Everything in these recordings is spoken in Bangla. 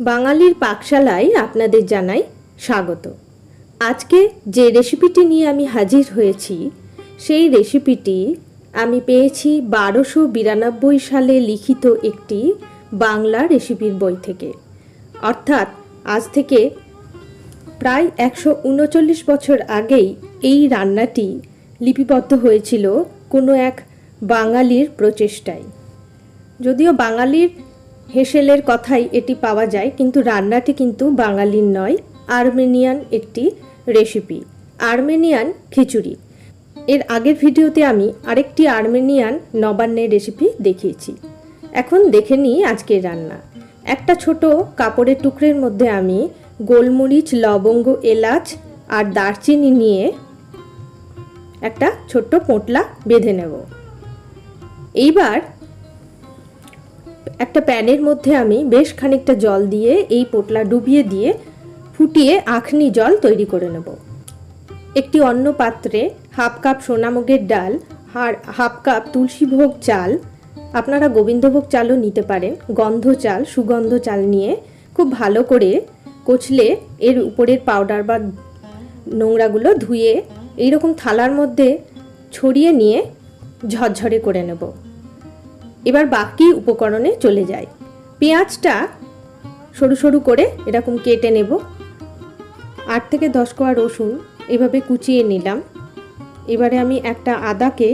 বাঙালির পাকশালায় আপনাদের জানাই স্বাগত। আজকে যে রেসিপিটি নিয়ে আমি হাজির হয়েছি সেই রেসিপিটি আমি পেয়েছি 1292 সালে লিখিত একটি বাংলা রেসিপির বই থেকে। অর্থাৎ আজ থেকে প্রায় 139 বছর আগেই এই রান্নাটি লিপিবদ্ধ হয়েছিল কোনো এক বাঙালির প্রচেষ্টায়। যদিও বাঙালির হেসেলের কথাই এটি পাওয়া যায়, কিন্তু রান্নাটি কিন্তু বাঙালির নয়, আর্মেনিয়ান একটি রেসিপি, আর্মেনিয়ান খিচুড়ি। এর আগের ভিডিওতে আমি আরেকটি আর্মেনিয়ান নবান্নের রেসিপি দেখিয়েছি। এখন দেখে নিই আজকের রান্না। একটা ছোট কাপড়ের টুকরের মধ্যে আমি গোলমরিচ, লবঙ্গ, এলাচ আর দারচিনি নিয়ে একটা ছোট্ট পোঁটলা বেঁধে নেব। এইবার একটা প্যানের মধ্যে আমি বেশ খানিকটা জল দিয়ে এই পোটলা ডুবিয়ে দিয়ে ফুটিয়ে আখনি জল তৈরি করে নেব। একটি অন্য পাত্রে হাফ কাপ সোনামুগের ডাল আর হাফ কাপ তুলসীভোগ চাল, আপনারা গোবিন্দভোগ চালও নিতে পারেন, গন্ধ চাল, সুগন্ধ চাল নিয়ে খুব ভালো করে কচলে এর উপরের পাউডার বা নোংরাগুলো ধুয়ে এইরকম থালার মধ্যে ছড়িয়ে নিয়ে ঝরঝরে করে নেব। এবার বাকি উপকরণে চলে যাই। পেঁয়াজটা সরু সরু করে এরকম কেটে নেব। 8 থেকে 10 কোয়া রসুন এভাবে কুচিয়ে নিলাম। এবারে আমি একটা আদাকে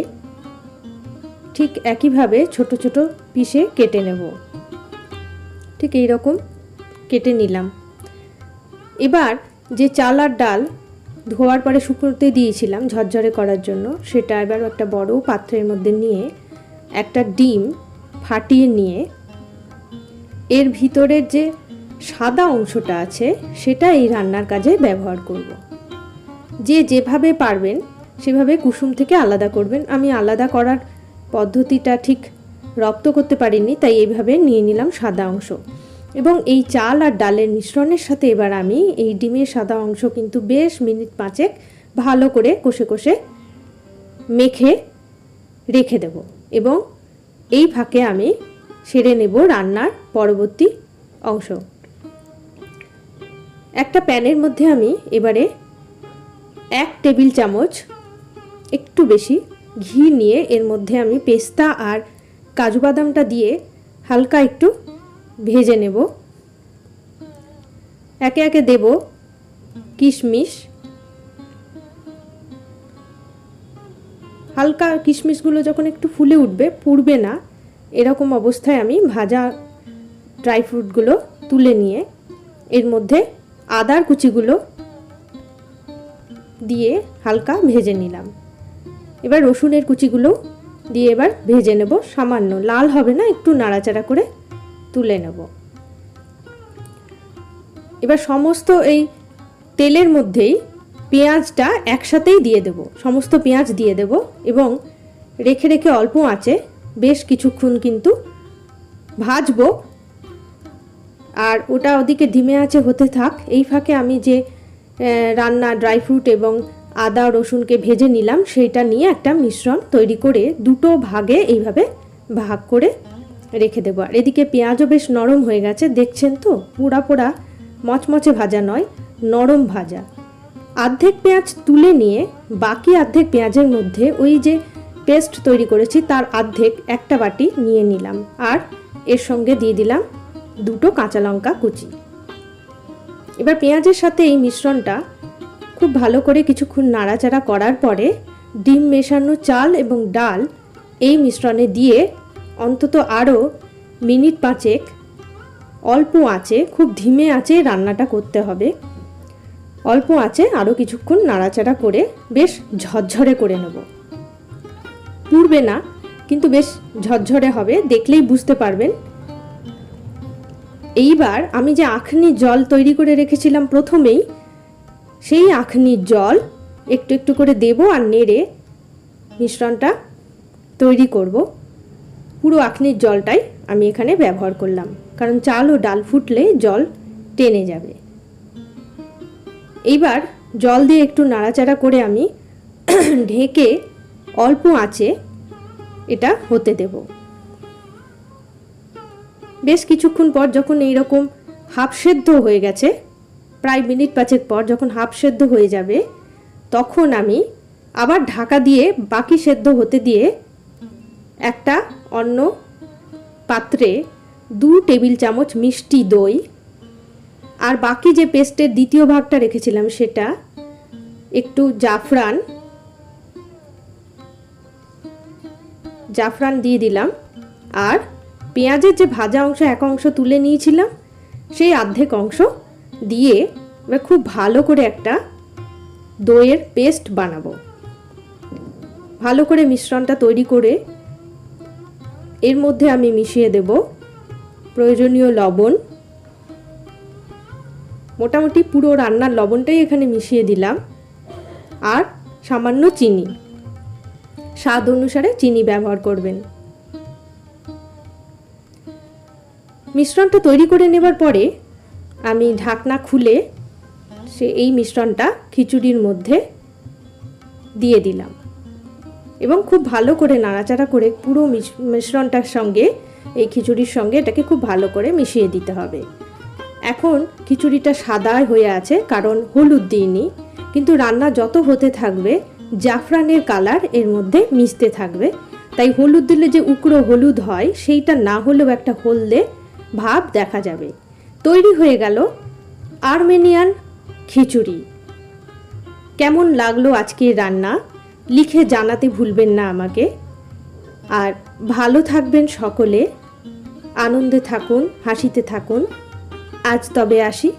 ঠিক একইভাবে ছোট ছোট পিসে কেটে নেব। ঠিক এই রকম কেটে নিলাম। এবার যে চাল আর ডাল ধোয়ার পরে শুকোতে দিয়েছিলাম ঝরঝরে করার জন্য, সেটা এবার একটা বড় পাত্রের মধ্যে নিয়ে একটা ডিম ফাটিয়ে নিয়ে এর ভিতরের যে সাদা অংশটা আছে সেটা এই রান্নার কাজে ব্যবহার করব। যে যেভাবে পারবেন সেভাবে কুসুম থেকে আলাদা করবেন। আমি আলাদা করার পদ্ধতিটা ঠিক রপ্ত করতে পারিনি, তাই এইভাবে নিয়ে নিলাম সাদা অংশ। এবং এই চাল আর ডালের মিশ্রণের সাথে এবার আমি এই ডিমের সাদা অংশ কিন্তু বেশ মিনিট 5 ভালো করে কষে কষে মেখে রেখে দেব। এবং এই ফাঁকে আমি সেরে নেব রান্নার পরবর্তী অংশ। একটা প্যানের মধ্যে আমি এবারে 1 টেবিল চামচ একটু বেশি ঘি নিয়ে এর মধ্যে আমি পেস্তা আর কাজু বাদামটা দিয়ে হালকা একটু ভেজে নেব। একে একে দেব কিশমিশ। হালকা কিশমিশগুলো যখন একটু ফুলে উঠবে, পুড়বে না, এরকম অবস্থায় আমি ভাজা ড্রাই ফ্রুটগুলো তুলে নিয়ে এর মধ্যে আদার কুচিগুলো দিয়ে হালকা ভেজে নিলাম। এবার রসুনের কুচিগুলো দিয়ে এবার ভেজে নেব, সামান্য লাল হবে না, একটু নাড়াচাড়া করে তুলে নেব। এবার সমস্ত এই তেলের মধ্যেই পেঁয়াজটা একসাথেই দিয়ে দেব, সমস্ত পেঁয়াজ দিয়ে দেব এবং রেখে রেখে অল্প আঁচে বেশ কিছুক্ষণ কিন্তু ভাজবো। আর ওটা ওদিকে ধিমে আঁচে হতে থাক। এই ফাঁকে আমি যে রান্না ড্রাই ফ্রুট এবং আদা রসুনকে ভেজে নিলাম সেইটা নিয়ে একটা মিশ্রণ তৈরি করে দুটো ভাগে এইভাবে ভাগ করে রেখে দেবো। আর এদিকে পেঁয়াজও বেশ নরম হয়ে গেছে, দেখছেন তো, পোড়া পোড়া মচমচে ভাজা নয়, নরম ভাজা। অর্ধেক পেঁয়াজ তুলে নিয়ে বাকি অর্ধেক পেঁয়াজের মধ্যে ওই যে পেস্ট তৈরি করেছি তার অর্ধেক একটা বাটি নিয়ে নিলাম আর এর সঙ্গে দিয়ে দিলাম 2 কাঁচা লঙ্কা কুচি। এবার পেঁয়াজের সাথে এই মিশ্রণটা খুব ভালো করে কিছুক্ষণ নাড়াচাড়া করার পরে ডিম মেশানো চাল এবং ডাল এই মিশ্রণে দিয়ে অন্তত আরও মিনিট 5 অল্প আঁচে, খুব ধিমে আঁচে রান্নাটা করতে হবে। অল্প আঁচে আরও কিছুক্ষণ নাড়াচাড়া করে বেশ ঝরঝরে করে নেব। পুড়বে না, কিন্তু বেশ ঝরঝরে হবে, দেখলেই বুঝতে পারবেন। এইবার আমি যে আখনি জল তৈরি করে রেখেছিলাম প্রথমেই, সেই আখনির জল একটু একটু করে দেব আর নেড়ে মিশ্রণটা তৈরি করব। পুরো আখনির জলটাই আমি এখানে ব্যবহার করলাম, কারণ চাল ও ডাল ফুটলে জল টেনে যাবে। এইবার জল দিয়ে একটু নাড়াচাড়া করে আমি ঢেকে অল্প আঁচে এটা হতে দেব। বেশ কিছুক্ষণ পর যখন এইরকম হাফ সেদ্ধ হয়ে গেছে, প্রায় মিনিট 5 পর যখন হাফ সেদ্ধ হয়ে যাবে তখন আমি আবার ঢাকা দিয়ে বাকি সেদ্ধ হতে দিয়ে একটা অন্য পাত্রে 2 টেবিল চামচ মিষ্টি দই আর বাকি যে পেস্টের দ্বিতীয় ভাগটা রেখেছিলাম সেটা, একটু জাফরান দিয়ে দিলাম, আর পেঁয়াজের যে ভাজা অংশ এক অংশ তুলে নিয়েছিলাম সেই অর্ধেক অংশ দিয়ে খুব ভালো করে একটা দইয়ের পেস্ট বানাবো। ভালো করে মিশ্রণটা তৈরি করে এর মধ্যে আমি মিশিয়ে দেব প্রয়োজনীয় লবণ। মোটামুটি পুরো রান্নার লবণটাই এখানে মিশিয়ে দিলাম, আর সামান্য চিনি, স্বাদ অনুসারে চিনি ব্যবহার করবেন। মিশ্রণটা তৈরি করে নেবার পরে আমি ঢাকনা খুলে এই মিশ্রণটা খিচুড়ির মধ্যে দিয়ে দিলাম এবং খুব ভালো করে নাড়াচাড়া করে পুরো মিশ্রণটার সঙ্গে এই খিচুড়ির সঙ্গে এটাকে খুব ভালো করে মিশিয়ে দিতে হবে। এখন খিচুড়িটা সাদা হয়ে আছে কারণ হলুদ দিইনি, কিন্তু রান্না যত হতে থাকবে জাফরানের কালার এর মধ্যে মিশতে থাকবে, তাই হলুদ দিলে যে উকড়ো হলুদ হয় সেইটা না হলেও একটা হলদে ভাব দেখা যাবে। তৈরি হয়ে গেল আর্মেনিয়ান খিচুড়ি। কেমন লাগলো আজকের রান্না লিখে জানাতে ভুলবেন না আমাকে। আর ভালো থাকবেন সকলে, আনন্দে থাকুন, হাসিতে থাকুন। আজ তবে আসি।